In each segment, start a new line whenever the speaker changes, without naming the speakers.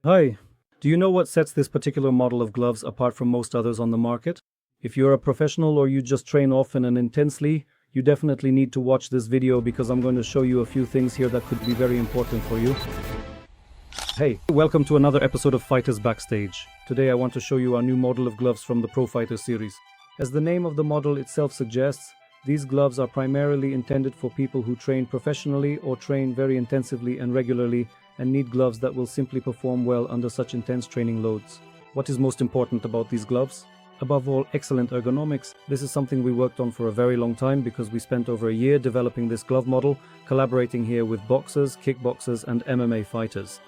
Hi, do you know what sets this particular model of gloves apart from most others on the market? If you're a professional or you just train often and intensely, you definitely need to watch this video because I'm going to show you a few things here that could be very important for you. Hey, welcome to another episode of Fighters Backstage. Today I want to show you our new model of gloves from the ProFighter series. As the name of the model itself suggests, these gloves are primarily intended for people who train professionally or train very intensively and regularly and need gloves that will simply perform well under such intense training loads. What is most important about these gloves? Above all, excellent ergonomics. This is something we worked on for a very long time because we spent over a year developing this glove model, collaborating here with boxers, kickboxers and MMA fighters.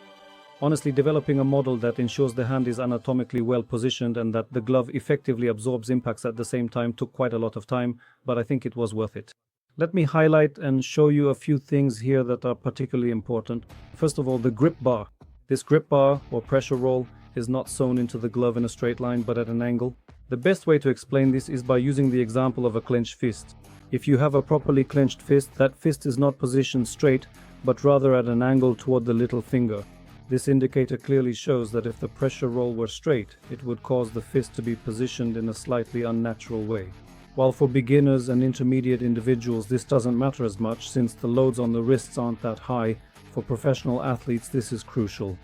Honestly, developing a model that ensures the hand is anatomically well positioned and that the glove effectively absorbs impacts at the same time took quite a lot of time, but I think it was worth it. Let me highlight and show you a few things here that are particularly important. First of all, the grip bar. This grip bar, or pressure roll, is not sewn into the glove in a straight line but at an angle. The best way to explain this is by using the example of a clenched fist. If you have a properly clenched fist, that fist is not positioned straight, but rather at an angle toward the little finger. This indicator clearly shows that if the pressure roll were straight, it would cause the fist to be positioned in a slightly unnatural way. While for beginners and intermediate individuals this doesn't matter as much since the loads on the wrists aren't that high, for professional athletes this is crucial.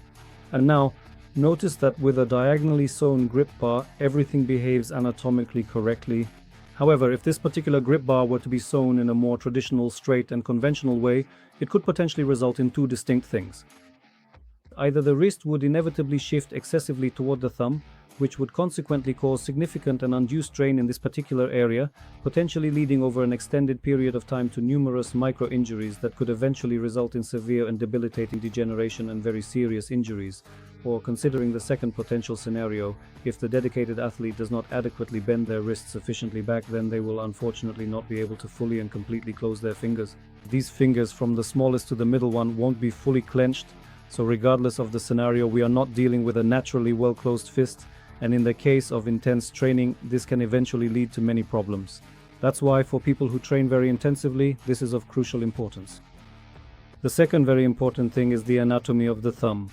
And now, notice that with a diagonally sewn grip bar, everything behaves anatomically correctly. However, if this particular grip bar were to be sewn in a more traditional, straight and conventional way, it could potentially result in two distinct things. Either the wrist would inevitably shift excessively toward the thumb, which would consequently cause significant and undue strain in this particular area, potentially leading over an extended period of time to numerous micro-injuries that could eventually result in severe and debilitating degeneration and very serious injuries. Or, considering the second potential scenario, if the dedicated athlete does not adequately bend their wrists sufficiently back, then they will unfortunately not be able to fully and completely close their fingers. These fingers, from the smallest to the middle one, won't be fully clenched, so regardless of the scenario, we are not dealing with a naturally well-closed fist, and in the case of intense training, this can eventually lead to many problems. That's why for people who train very intensively, this is of crucial importance. The second very important thing is the anatomy of the thumb.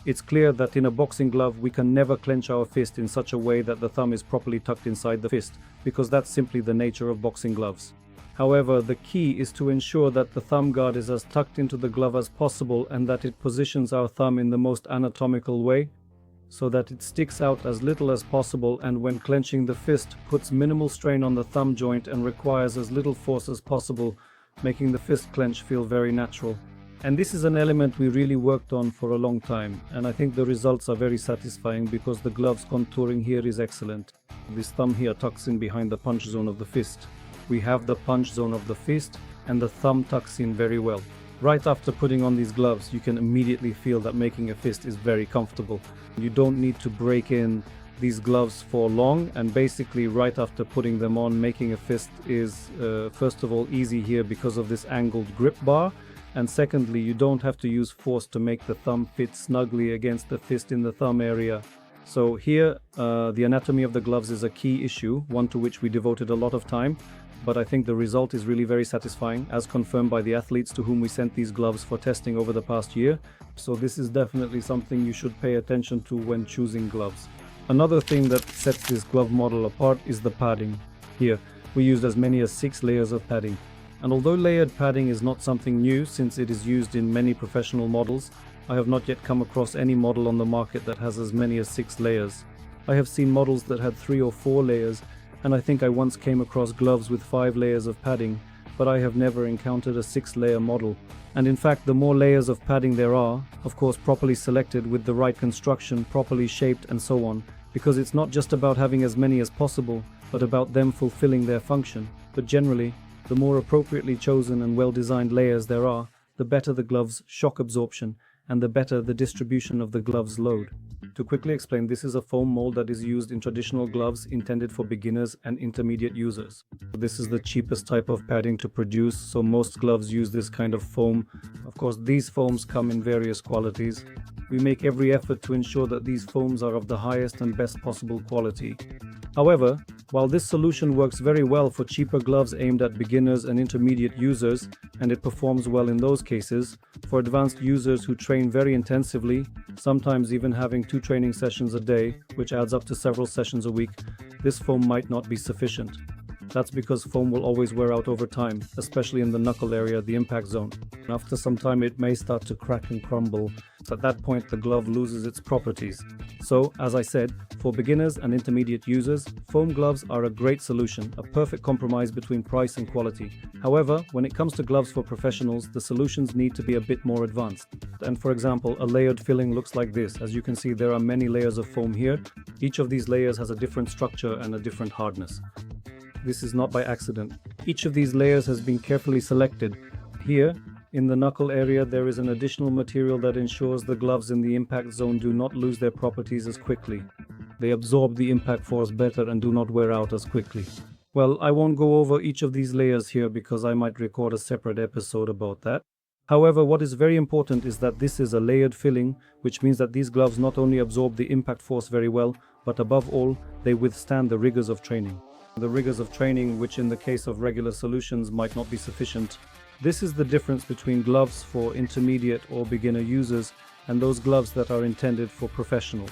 It's clear that in a boxing glove, we can never clench our fist in such a way that the thumb is properly tucked inside the fist, because that's simply the nature of boxing gloves. However, the key is to ensure that the thumb guard is as tucked into the glove as possible and that it positions our thumb in the most anatomical way, so that it sticks out as little as possible and when clenching the fist puts minimal strain on the thumb joint and requires as little force as possible, making the fist clench feel very natural. And this is an element we really worked on for a long time, and I think the results are very satisfying because the glove's contouring here is excellent. This thumb here tucks in behind the punch zone of the fist. We have the punch zone of the fist and the thumb tucks in very well. Right after putting on these gloves, you can immediately feel that making a fist is very comfortable. You don't need to break in these gloves for long, and basically right after putting them on, making a fist is first of all easy here because of this angled grip bar, and secondly, you don't have to use force to make the thumb fit snugly against the fist in the thumb area. So here, the anatomy of the gloves is a key issue, one to which we devoted a lot of time. But I think the result is really very satisfying, as confirmed by the athletes to whom we sent these gloves for testing over the past year. So this is definitely something you should pay attention to when choosing gloves. Another thing that sets this glove model apart is the padding. Here, we used as many as 6 layers of padding. And although layered padding is not something new since it is used in many professional models, I have not yet come across any model on the market that has as many as 6 layers. I have seen models that had 3 or 4 layers, and I think I once came across gloves with 5 layers of padding, but I have never encountered a 6-layer model. And in fact, the more layers of padding there are, of course properly selected with the right construction, properly shaped and so on, because it's not just about having as many as possible, but about them fulfilling their function. But generally, the more appropriately chosen and well-designed layers there are, the better the glove's shock absorption, and the better the distribution of the glove's load. To quickly explain, this is a foam mold that is used in traditional gloves intended for beginners and intermediate users. This is the cheapest type of padding to produce, so most gloves use this kind of foam. Of course, these foams come in various qualities. We make every effort to ensure that these foams are of the highest and best possible quality. However, while this solution works very well for cheaper gloves aimed at beginners and intermediate users, and it performs well in those cases, for advanced users who train very intensively, sometimes even having 2 training sessions a day, which adds up to several sessions a week, this foam might not be sufficient. That's because foam will always wear out over time, especially in the knuckle area, the impact zone. After some time it may start to crack and crumble. At that point the glove loses its properties. So, as I said, for beginners and intermediate users, foam gloves are a great solution, a perfect compromise between price and quality. However, when it comes to gloves for professionals, the solutions need to be a bit more advanced. And for example, a layered filling looks like this. As you can see, there are many layers of foam here. Each of these layers has a different structure and a different hardness. This is not by accident. Each of these layers has been carefully selected. Here, in the knuckle area, there is an additional material that ensures the gloves in the impact zone do not lose their properties as quickly. They absorb the impact force better and do not wear out as quickly. Well, I won't go over each of these layers here because I might record a separate episode about that. However, what is very important is that this is a layered filling, which means that these gloves not only absorb the impact force very well, but above all, they withstand the rigors of training. The rigors of training, which in the case of regular solutions might not be sufficient. This is the difference between gloves for intermediate or beginner users and those gloves that are intended for professionals.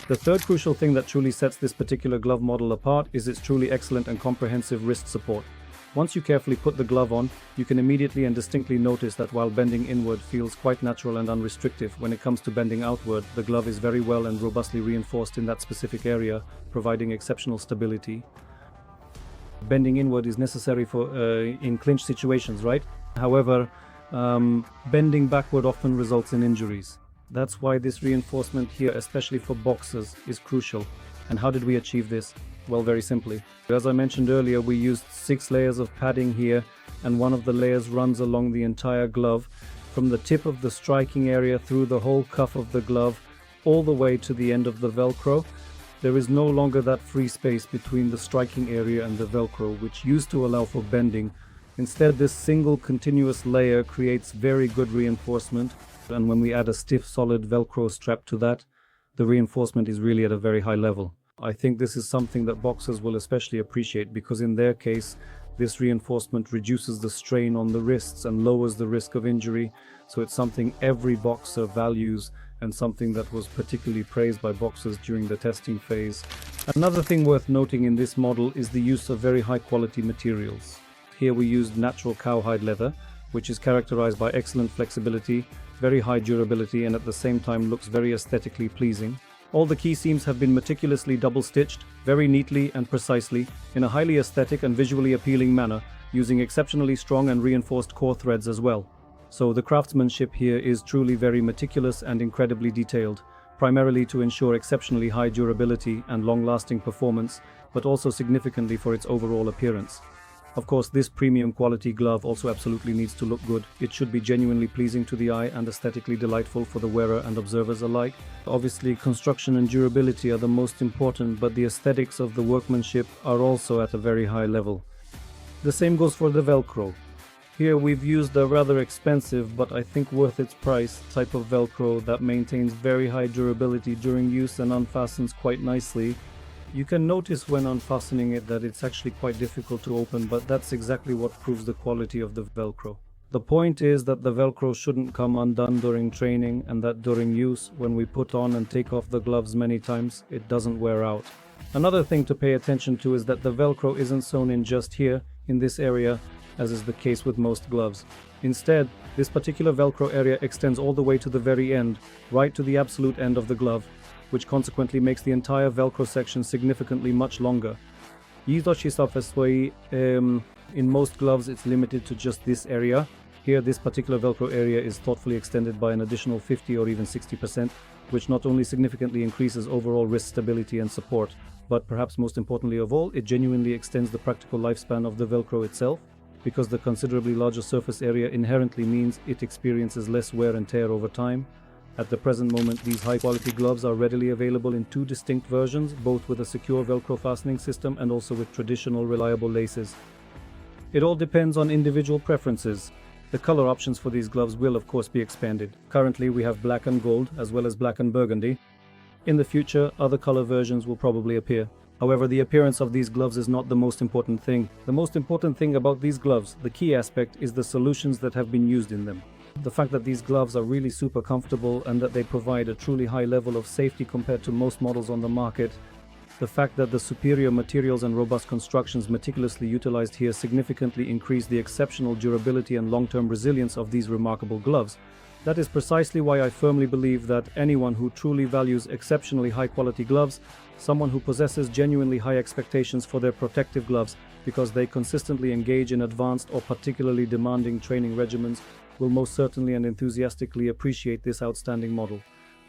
The third crucial thing that truly sets this particular glove model apart is its truly excellent and comprehensive wrist support. Once you carefully put the glove on, you can immediately and distinctly notice that while bending inward feels quite natural and unrestrictive, when it comes to bending outward, the glove is very well and robustly reinforced in that specific area, providing exceptional stability. Bending inward is necessary for in clinch situations, right? However, bending backward often results in injuries. That's why this reinforcement here, especially for boxers, is crucial. And how did we achieve this? Well, very simply. As I mentioned earlier, we used 6 layers of padding here, and one of the layers runs along the entire glove, from the tip of the striking area through the whole cuff of the glove, all the way to the end of the Velcro. There is no longer that free space between the striking area and the Velcro, which used to allow for bending. Instead, this single continuous layer creates very good reinforcement, and when we add a stiff solid Velcro strap to that, the reinforcement is really at a very high level. I think this is something that boxers will especially appreciate because in their case, this reinforcement reduces the strain on the wrists and lowers the risk of injury, so it's something every boxer values and something that was particularly praised by boxers during the testing phase. Another thing worth noting in this model is the use of very high quality materials. Here we used natural cowhide leather, which is characterized by excellent flexibility, very high durability, and at the same time looks very aesthetically pleasing. All the key seams have been meticulously double stitched, very neatly and precisely, in a highly aesthetic and visually appealing manner, using exceptionally strong and reinforced core threads as well. So the craftsmanship here is truly very meticulous and incredibly detailed, primarily to ensure exceptionally high durability and long-lasting performance, but also significantly for its overall appearance. Of course, this premium quality glove also absolutely needs to look good. It should be genuinely pleasing to the eye and aesthetically delightful for the wearer and observers alike. Obviously, construction and durability are the most important, but the aesthetics of the workmanship are also at a very high level. The same goes for the Velcro. Here we've used a rather expensive, but I think worth its price, type of Velcro that maintains very high durability during use and unfastens quite nicely. You can notice when unfastening it that it's actually quite difficult to open, but that's exactly what proves the quality of the Velcro. The point is that the Velcro shouldn't come undone during training, and that during use, when we put on and take off the gloves many times, it doesn't wear out. Another thing to pay attention to is that the Velcro isn't sewn in just here, in this area, as is the case with most gloves. Instead, this particular Velcro area extends all the way to the very end, right to the absolute end of the glove, which consequently makes the entire Velcro section significantly much longer. In most gloves it's limited to just this area. Here, this particular Velcro area is thoughtfully extended by an additional 50 or even 60%, which not only significantly increases overall wrist stability and support, but perhaps most importantly of all, it genuinely extends the practical lifespan of the Velcro itself, because the considerably larger surface area inherently means it experiences less wear and tear over time. At the present moment, these high-quality gloves are readily available in 2 distinct versions, both with a secure Velcro fastening system and also with traditional reliable laces. It all depends on individual preferences. The color options for these gloves will of course be expanded. Currently we have black and gold as well as black and burgundy. In the future, other color versions will probably appear. However, the appearance of these gloves is not the most important thing. The most important thing about these gloves, the key aspect, is the solutions that have been used in them. The fact that these gloves are really super comfortable and that they provide a truly high level of safety compared to most models on the market. The fact that the superior materials and robust constructions meticulously utilized here significantly increase the exceptional durability and long-term resilience of these remarkable gloves. That is precisely why I firmly believe that anyone who truly values exceptionally high-quality gloves, someone who possesses genuinely high expectations for their protective gloves because they consistently engage in advanced or particularly demanding training regimens, will most certainly and enthusiastically appreciate this outstanding model.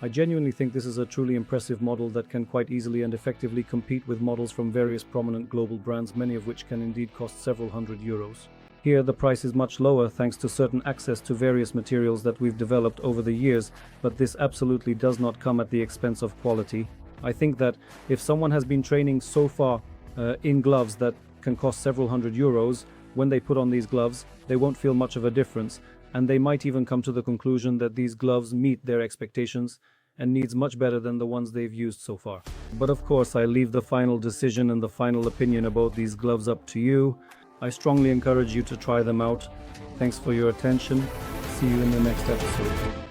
I genuinely think this is a truly impressive model that can quite easily and effectively compete with models from various prominent global brands, many of which can indeed cost several €100s. Here, the price is much lower thanks to certain access to various materials that we've developed over the years, but this absolutely does not come at the expense of quality. I think that if someone has been training so far in gloves that can cost several €100s, when they put on these gloves, they won't feel much of a difference, and they might even come to the conclusion that these gloves meet their expectations and needs much better than the ones they've used so far. But of course, I leave the final decision and the final opinion about these gloves up to you. I strongly encourage you to try them out. Thanks for your attention. See you in the next episode.